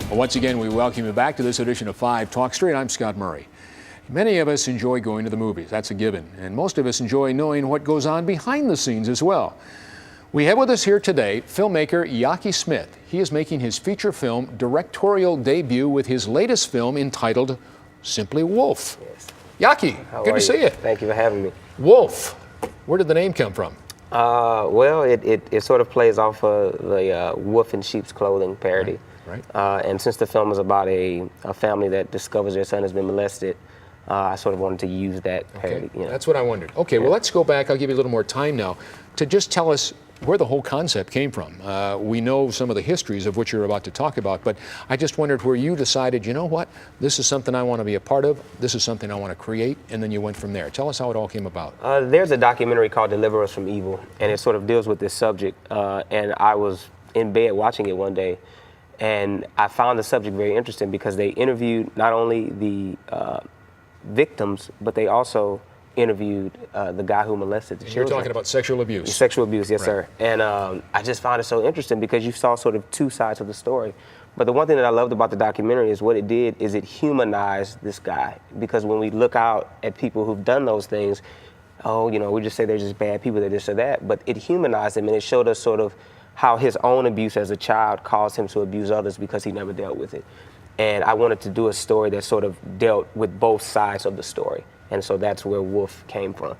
Well, once again, we welcome you back to this edition of 5 Talk Street. I'm Scott Murray. Many of us enjoy going to the movies, that's a given, and most of us enjoy knowing what goes on behind the scenes as well. We have with us here today filmmaker Yaki Smith. He is making his feature film directorial debut with his latest film entitled simply Wolf. Yes. Yaki, good to see you. Thank you for having me. Wolf, where did the name come from? Well, it sort of plays off of the wolf in sheep's clothing parody. Right. And since the film is about a family that discovers their son has been molested, I sort of wanted to use that parody. Okay. That's what I wondered. Okay, well, let's go back. I'll give you a little more time now to just tell us where the whole concept came from. We know some of the histories of what you're about to talk about, but I just wondered where you decided, you know what, this is something I want to be a part of, this is something I want to create, and then you went from there. Tell us how it all came about. There's a documentary called Deliver Us from Evil, and it sort of deals with this subject. And I was in bed watching it one day, and I found the subject very interesting because they interviewed not only the victims, but they also interviewed the guy who molested the children. You're talking about sexual abuse. Sexual abuse, yes, sir. And I just found it so interesting because you saw sort of two sides of the story. But the one thing that I loved about the documentary is what it did is it humanized this guy. Because when we look out at people who've done those things, oh, you know, we just say they're just bad people, they're this or that. But it humanized him, and it showed us sort of how his own abuse as a child caused him to abuse others because he never dealt with it. And I wanted to do a story that sort of dealt with both sides of the story. And so that's where Wolf came from.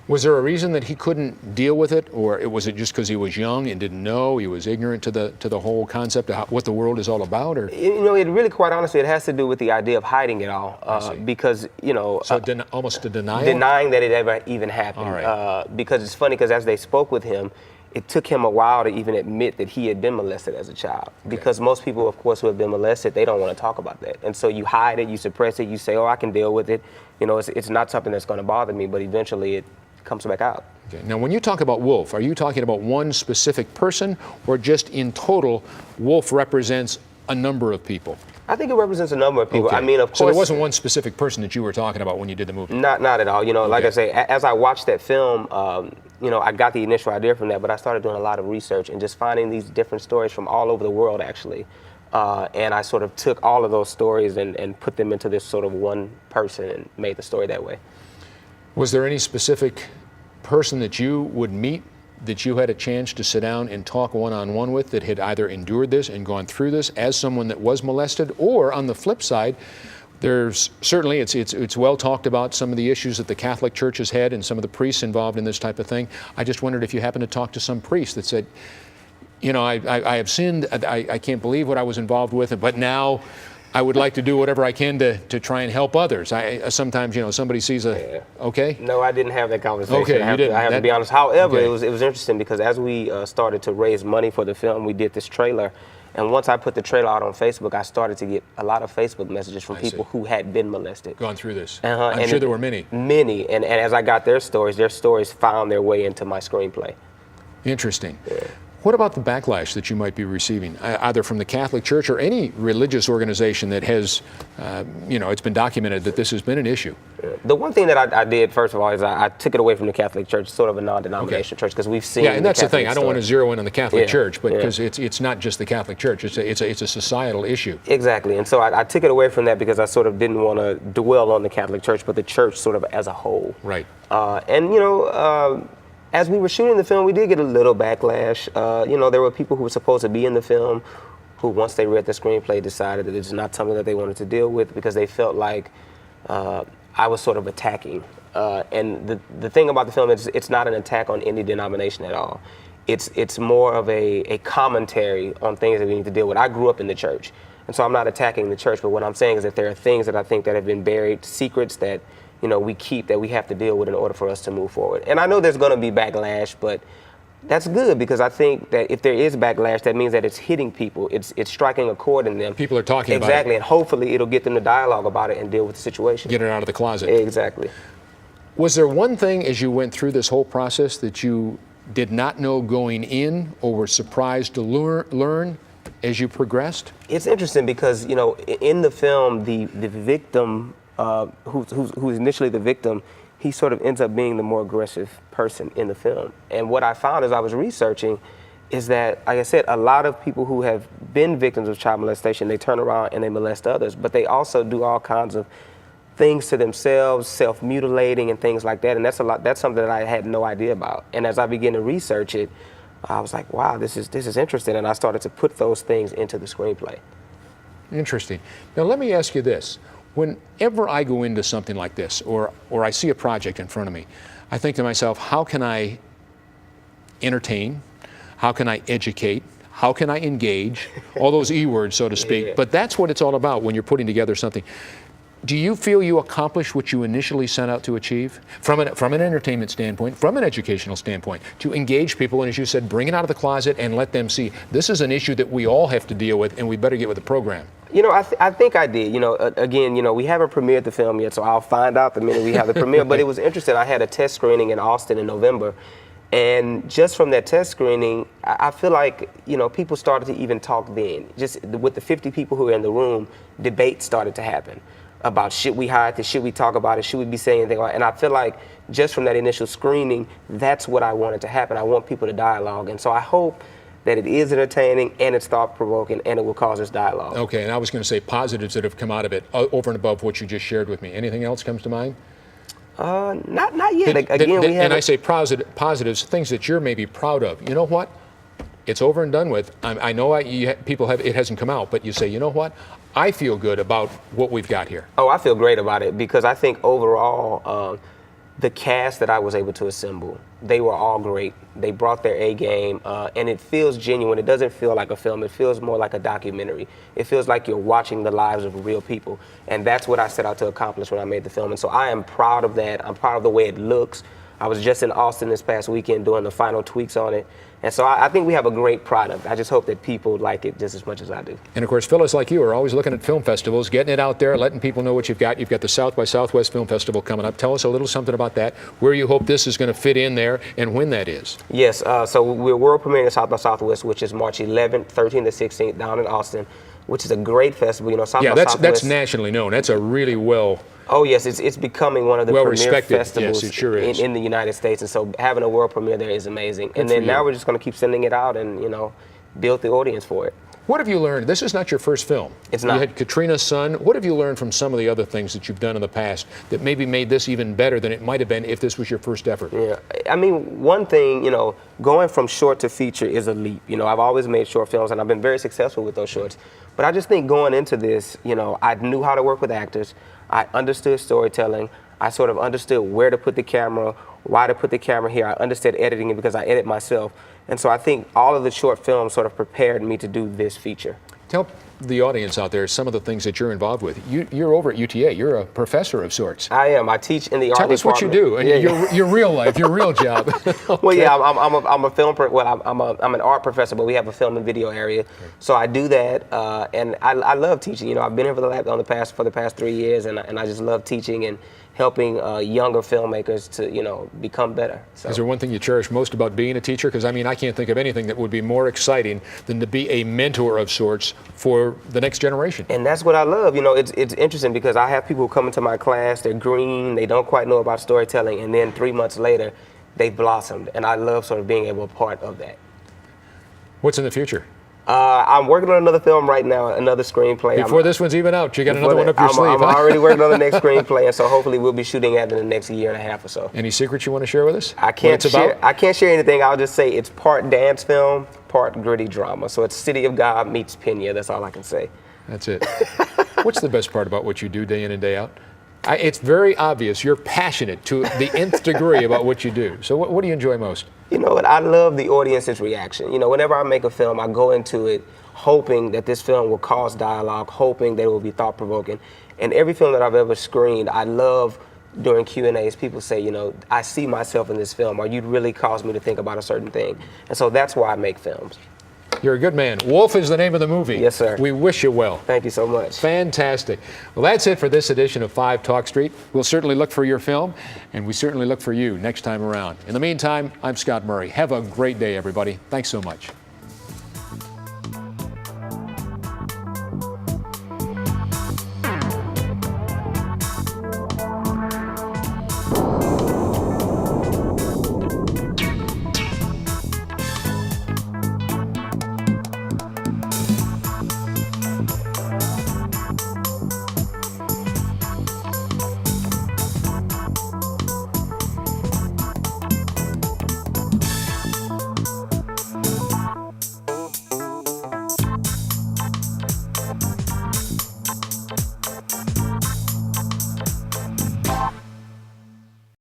Was there a reason that he couldn't deal with it, or was it just because he was young and didn't know, he was ignorant to the whole concept of what the world is all about? Or you know, it really, quite honestly, it has to do with the idea of hiding it all, because you know, so almost a denial, denying that it ever even happened. All right. Because it's funny because as they spoke with him, it took him a while to even admit that he had been molested as a child. Okay. Because most people, of course, who have been molested, they don't want to talk about that. And so you hide it, you suppress it, you say, oh, I can deal with it. You know, it's not something that's going to bother me, but eventually it comes back out. Okay. Now, when you talk about Wolf, are you talking about one specific person, or just in total, Wolf represents a number of people? I think it represents a number of people. Okay. I mean, of course. So there wasn't one specific person that you were talking about when you did the movie? Not at all. You know, like I say, as I watched that film, you know, I got the initial idea from that, but I started doing a lot of research and just finding these different stories from all over the world, actually. And I sort of took all of those stories and put them into this sort of one person and made the story that way. Was there any specific person that you would meet that you had a chance to sit down and talk one-on-one with that had either endured this and gone through this as someone that was molested? Or on the flip side, there's certainly, it's well talked about, some of the issues that the Catholic Church has had and some of the priests involved in this type of thing. I just wondered if you happened to talk to some priest that said, you know, I have sinned, I can't believe what I was involved with, but now I would like to do whatever I can to try and help others. Sometimes, you know, somebody sees okay? No, I didn't have that conversation. Okay, I have to be honest. However, it was interesting because as we started to raise money for the film, we did this trailer. And once I put the trailer out on Facebook, I started to get a lot of Facebook messages from people who had been molested. Gone through this. I'm sure there were many. Many. And as I got their stories found their way into my screenplay. Interesting. Yeah. What about the backlash that you might be receiving, either from the Catholic Church or any religious organization that has, you know, it's been documented that this has been an issue? The one thing that I did, first of all, is I took it away from the Catholic Church, sort of a non-denominational church, because we've seen. Yeah, and that's the thing. I don't want to zero in on the Catholic Church, but because it's not just the Catholic Church. It's a societal issue. Exactly, and so I took it away from that because I sort of didn't want to dwell on the Catholic Church, but the church sort of as a whole. Right. And you know. As we were shooting the film, we did get a little backlash. You know, there were people who were supposed to be in the film who, once they read the screenplay, decided that it's not something that they wanted to deal with because they felt like I was sort of attacking. And the thing about the film is it's not an attack on any denomination at all. It's more of a commentary on things that we need to deal with. I grew up in the church, and so I'm not attacking the church, but what I'm saying is that there are things that I think that have been buried, secrets that you know, we keep that we have to deal with in order for us to move forward. And I know there's going to be backlash, but that's good because I think that if there is backlash, that means that it's hitting people. It's striking a chord in them. People are talking about it. Exactly, and hopefully it'll get them to dialogue about it and deal with the situation. Get it out of the closet. Exactly. Was there one thing as you went through this whole process that you did not know going in or were surprised to learn as you progressed? It's interesting because, you know, in the film, the victim, who's initially the victim, he sort of ends up being the more aggressive person in the film. And what I found as I was researching is that, like I said, a lot of people who have been victims of child molestation, they turn around and they molest others, but they also do all kinds of things to themselves, self-mutilating and things like that, and that's something that I had no idea about. And as I began to research it, I was like, wow, this is interesting, and I started to put those things into the screenplay. Interesting. Now let me ask you this. Whenever I go into something like this, or I see a project in front of me, I think to myself, how can I entertain? How can I educate? How can I engage? All those E words, so to speak. Yeah. But that's what it's all about when you're putting together something. Do you feel you accomplished what you initially set out to achieve from an entertainment standpoint, from an educational standpoint, to engage people and, as you said, bring it out of the closet and let them see this is an issue that we all have to deal with and we better get with the program? You know, I think I did. You know, again, you know, we haven't premiered the film yet, so I'll find out the minute we have the premiere. But it was interesting. I had a test screening in Austin in November. And just from that test screening, I feel like, you know, people started to even talk then. Just with the 50 people who were in the room, debate started to happen about should we hide this, should we talk about it, should we be saying anything about it. And I feel like just from that initial screening, that's what I wanted to happen. I want people to dialogue. And so I hope that it is entertaining and it's thought-provoking and it will cause us dialogue. Okay, and I was going to say positives that have come out of it over and above what you just shared with me. Anything else comes to mind? Not yet. And I say positives, things that you're maybe proud of. You know what? It's over and done with. I know people have, it hasn't come out, but you say, you know what? I feel good about what we've got here. Oh, I feel great about it because I think overall, the cast that I was able to assemble, they were all great. They brought their A game, and it feels genuine. It doesn't feel like a film. It feels more like a documentary. It feels like you're watching the lives of real people, and that's what I set out to accomplish when I made the film. And so I am proud of that. I'm proud of the way it looks. I was just in Austin this past weekend doing the final tweaks on it. And so I think we have a great product. I just hope that people like it just as much as I do. And of course, fellas like you are always looking at film festivals, getting it out there, letting people know what you've got. You've got the South by Southwest Film Festival coming up. Tell us a little something about that, where you hope this is going to fit in there, and when that is. Yes, so we're world premiering at South by Southwest, which is March 11th, 13th, and 16th down in Austin, which is a great festival. You know, South by Southwest. That's nationally known. That's a really well. Oh yes, it's becoming one of the premier festivals yes, it sure is. in the United States, and so having a world premiere there is amazing. And then now we're just going to keep sending it out and, you know, build the audience for it. What have you learned? This is not your first film. It's not. You had Katrina's Son. What have you learned from some of the other things that you've done in the past that maybe made this even better than it might have been if this was your first effort? Yeah, I mean, one thing, you know, going from short to feature is a leap. You know, I've always made short films, and I've been very successful with those shorts. But I just think going into this, you know, I knew how to work with actors. I understood storytelling. I sort of understood where to put the camera, why to put the camera here. I understood editing it because I edit myself. And so I think all of the short films sort of prepared me to do this feature. Tell the audience out there some of the things that you're involved with. You're over at UTA. You're a professor of sorts. I am. I teach in the art department. Tell us what you do, and your real life, your real job. Okay. Well, yeah, I'm a film. I'm an art professor, but we have a film and video area. Okay. So I do that, and I love teaching. You know, I've been here for the past 3 years, and I just love teaching and helping younger filmmakers to, you know, become better. So. Is there one thing you cherish most about being a teacher? Because I mean, I can't think of anything that would be more exciting than to be a mentor of sorts for the next generation. And that's what I love. You know, it's interesting because I have people who come into my class, they're green, they don't quite know about storytelling, and then 3 months later, they've blossomed. And I love sort of being able to be part of that. What's in the future? I'm working on another film right now, another screenplay. Before this one's even out, you got another one up your sleeve. I'm already working on the next screenplay, and so hopefully we'll be shooting it in the next year and a half or so. Any secrets you want to share with us? I can't share anything. I'll just say it's part dance film, part gritty drama. So it's City of God meets Pena. That's all I can say. That's it. What's the best part about what you do day in and day out? It's very obvious you're passionate to the nth degree about what you do. So what do you enjoy most? You know what? I love the audience's reaction. You know, whenever I make a film, I go into it hoping that this film will cause dialogue, hoping that it will be thought-provoking. And every film that I've ever screened, I love during Q&As, people say, you know, I see myself in this film, or you'd really cause me to think about a certain thing. And so that's why I make films. You're a good man. Wolf is the name of the movie. Yes, sir. We wish you well. Thank you so much. Fantastic. Well, that's it for this edition of 5 Talk Street. We'll certainly look for your film, and we certainly look for you next time around. In the meantime, I'm Scott Murray. Have a great day, everybody. Thanks so much.